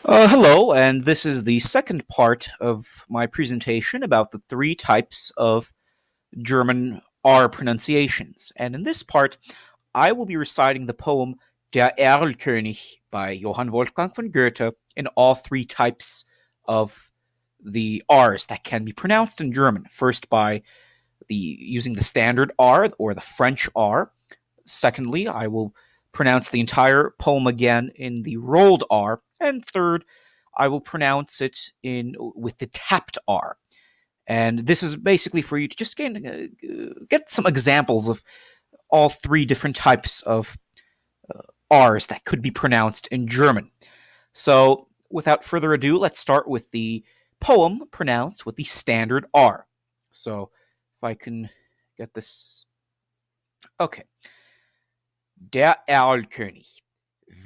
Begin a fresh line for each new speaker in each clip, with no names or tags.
Hello, and this is the second part of my presentation about the three types of German R pronunciations. And in this part, I will be reciting the poem Der Erlkönig by Johann Wolfgang von Goethe in all three types of the R's that can be pronounced in German. First, by using the standard R or the French R. Secondly, I will pronounce the entire poem again in the rolled R. And third, I will pronounce it in with the tapped R. And this is basically for you to just get some examples of all three different types of R's that could be pronounced in German. So, without further ado, let's start with the poem pronounced with the standard R. So, if I can get this. Okay. Der Erlkönig.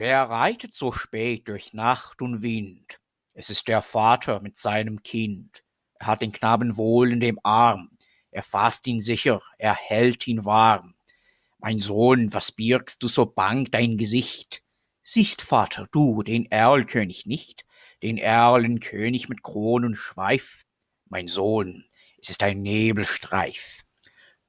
Wer reitet so spät durch Nacht und Wind? Es ist der Vater mit seinem Kind. Er hat den Knaben wohl in dem Arm. Er fasst ihn sicher, er hält ihn warm. Mein Sohn, was birgst du so bang dein Gesicht? Siehst, Vater, du den Erlkönig nicht? Den Erlenkönig mit Kron und Schweif? Mein Sohn, es ist ein Nebelstreif.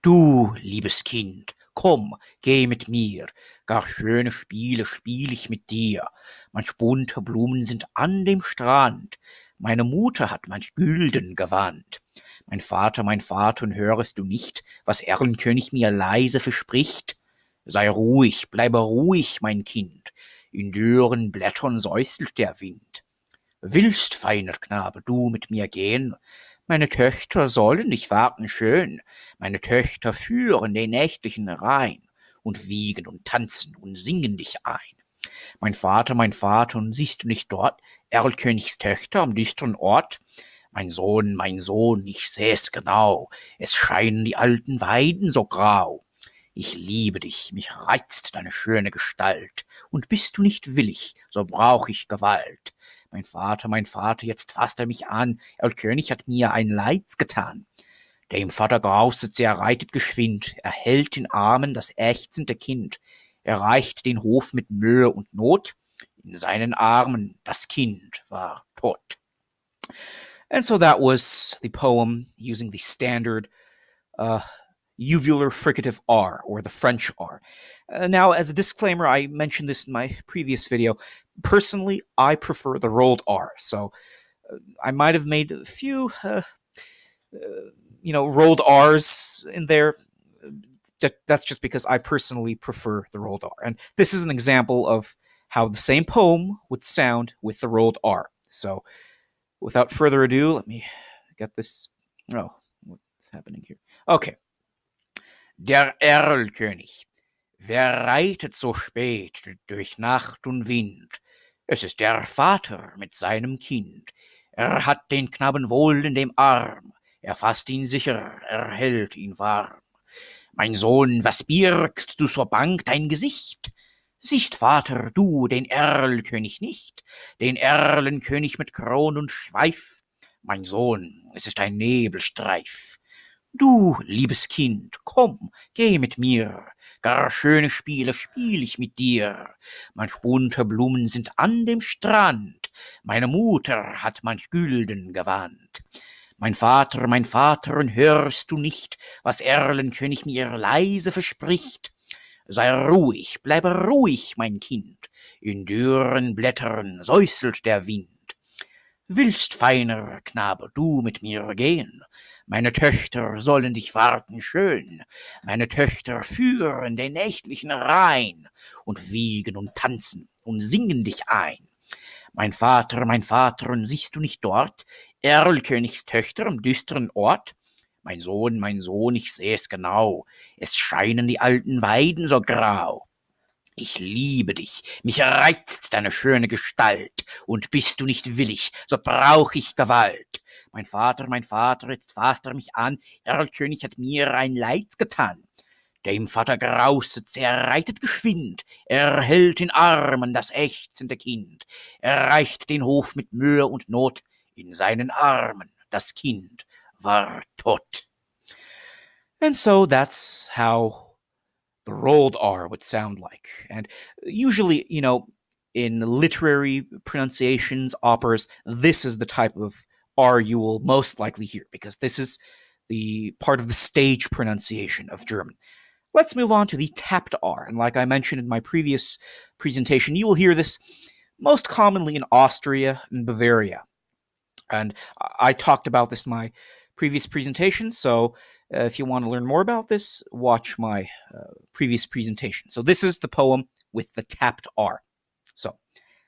Du, liebes Kind, komm, geh mit mir, gar schöne Spiele spiel ich mit dir. Manch bunte Blumen sind an dem Strand, meine Mutter hat manch Gülden gewandt. Mein Vater, und hörest du nicht, was Erlenkönig mir leise verspricht? Sei ruhig, bleibe ruhig, mein Kind, in dürren Blättern säuselt der Wind. Willst, feiner Knabe, du mit mir gehen? Meine Töchter sollen dich warten schön, meine Töchter führen den nächtlichen Rhein und wiegen und tanzen und singen dich ein. Mein Vater, und siehst du nicht dort Erlkönigs Töchter am düsteren Ort? Mein Sohn, ich seh's genau, es scheinen die alten Weiden so grau. Ich liebe dich, mich reizt deine schöne Gestalt, und bist du nicht willig, so brauch ich Gewalt. Mein Vater, jetzt fasst er mich an, Erlkönig hat mir ein Leids getan. Dem Vater grauset, er reitet geschwind, er hält in Armen das ächzende Kind, er reicht den Hof mit Mühe und Not, in seinen Armen das Kind war tot. And so that was the poem using the standard uvular fricative R, or the French R. Now, as a disclaimer, I mentioned this in my previous video. Personally, I prefer the rolled R, so I might have made a few, rolled R's in there. That's just because I personally prefer the rolled R. And this is an example of how the same poem would sound with the rolled R. So, without further ado, let me get this. Oh, what's happening here? Okay. Der Erlkönig. Wer reitet so spät durch Nacht und Wind? Es ist der Vater mit seinem Kind. Er hat den Knaben wohl in dem Arm. Er fasst ihn sicher, er hält ihn warm. Mein Sohn, was birgst du so bang dein Gesicht? Siehst, Vater, du den Erlkönig nicht? Den Erlenkönig mit Kron und Schweif? Mein Sohn, es ist ein Nebelstreif. Du, liebes Kind, komm, geh mit mir, gar schöne Spiele spiel ich mit dir. Manch bunte Blumen sind an dem Strand, meine Mutter hat manch Gülden gewandt. Mein Vater, und hörst du nicht, was Erlenkönig mir leise verspricht? Sei ruhig, bleibe ruhig, mein Kind, in dürren Blättern säuselt der Wind. Willst, feiner Knabe, du mit mir gehen? Meine Töchter sollen dich warten schön, meine Töchter führen den nächtlichen Rhein und wiegen und tanzen und singen dich ein. Mein Vater, und siehst du nicht dort Erlkönigs Töchter am düsteren Ort? Mein Sohn, ich seh's genau, es scheinen die alten Weiden so grau. Ich liebe dich, mich reizt deine schöne Gestalt, und bist du nicht willig, so brauch ich Gewalt. Mein Vater, jetzt fasst er mich an, Erlkönig hat mir ein Leids getan. Dem Vater grauset, er reitet geschwind, er hält in Armen das ächzende Kind, er reicht den Hof mit Mühe und Not, in seinen Armen das Kind war tot. And so that's how the rolled R would sound like. And usually, in literary pronunciations, operas, this is the type of R you will most likely hear, because this is the part of the stage pronunciation of German. Let's move on to the tapped R, and like I mentioned in my previous presentation, you will hear this most commonly in Austria and Bavaria. And I talked about this in my previous presentation, so if you want to learn more about this, watch my previous presentation. So this is the poem with the tapped R. So,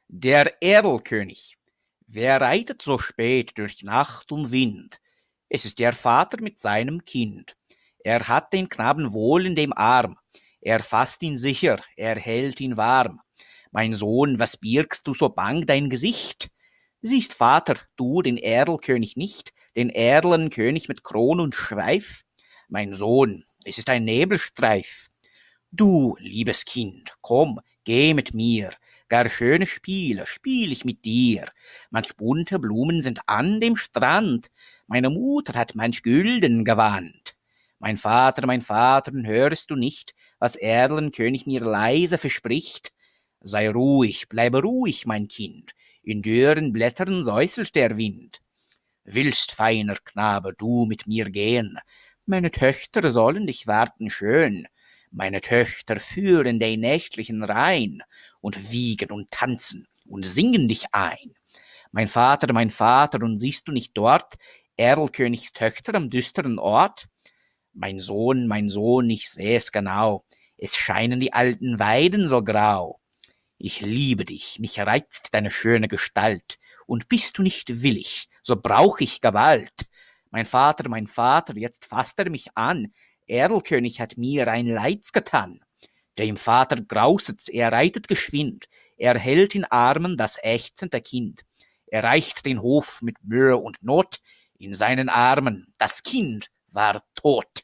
der Erlkönig, wer reitet so spät durch Nacht und Wind? Es ist der Vater mit seinem Kind. Er hat den Knaben wohl in dem Arm. Er fasst ihn sicher, er hält ihn warm. Mein Sohn, was birgst du so bang dein Gesicht? Siehst, Vater, du den Erlkönig nicht, den edlen König mit Kron und Schweif? Mein Sohn, es ist ein Nebelstreif. Du, liebes Kind, komm, geh mit mir, gar schöne Spiele spiel ich mit dir. Manch bunte Blumen sind an dem Strand, meine Mutter hat manch Gülden gewandt. Mein Vater, hörst du nicht, was Erlenkönig mir leise verspricht? Sei ruhig, bleibe ruhig, mein Kind, in dürren Blättern säuselt der Wind. Willst, feiner Knabe, du mit mir gehen? Meine Töchter sollen dich warten schön. Meine Töchter führen den nächtlichen Rhein und wiegen und tanzen und singen dich ein. Mein Vater, und siehst du nicht dort Erlkönigs Töchter am düsteren Ort? Mein Sohn, ich seh es genau, es scheinen die alten Weiden so grau. Ich liebe dich, mich reizt deine schöne Gestalt, und bist du nicht willig, so brauch ich Gewalt. Mein Vater, jetzt fasst er mich an, Erlkönig hat mir ein Leids getan. Dem Vater grauset's, er reitet geschwind, er hält in Armen das ächzende Kind. Er reicht den Hof mit Mühe und Not, in seinen Armen das Kind war tot.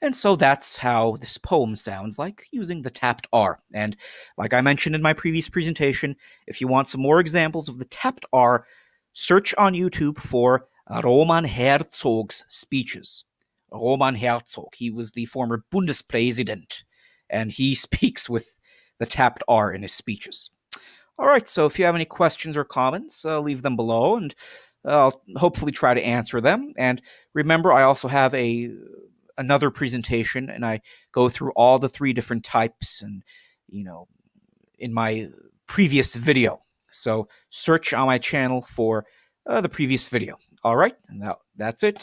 And so that's how this poem sounds like, using the tapped R. And like I mentioned in my previous presentation, if you want some more examples of the tapped R, search on YouTube for Roman Herzog's speeches. Roman Herzog, he was the former Bundespräsident, and he speaks with the tapped R in his speeches. All right, so if you have any questions or comments, leave them below, and I'll hopefully try to answer them. And remember, I also have another presentation, and I go through all the 3 different types, and in my previous video. So search on my channel for the previous video. All right, now that's it.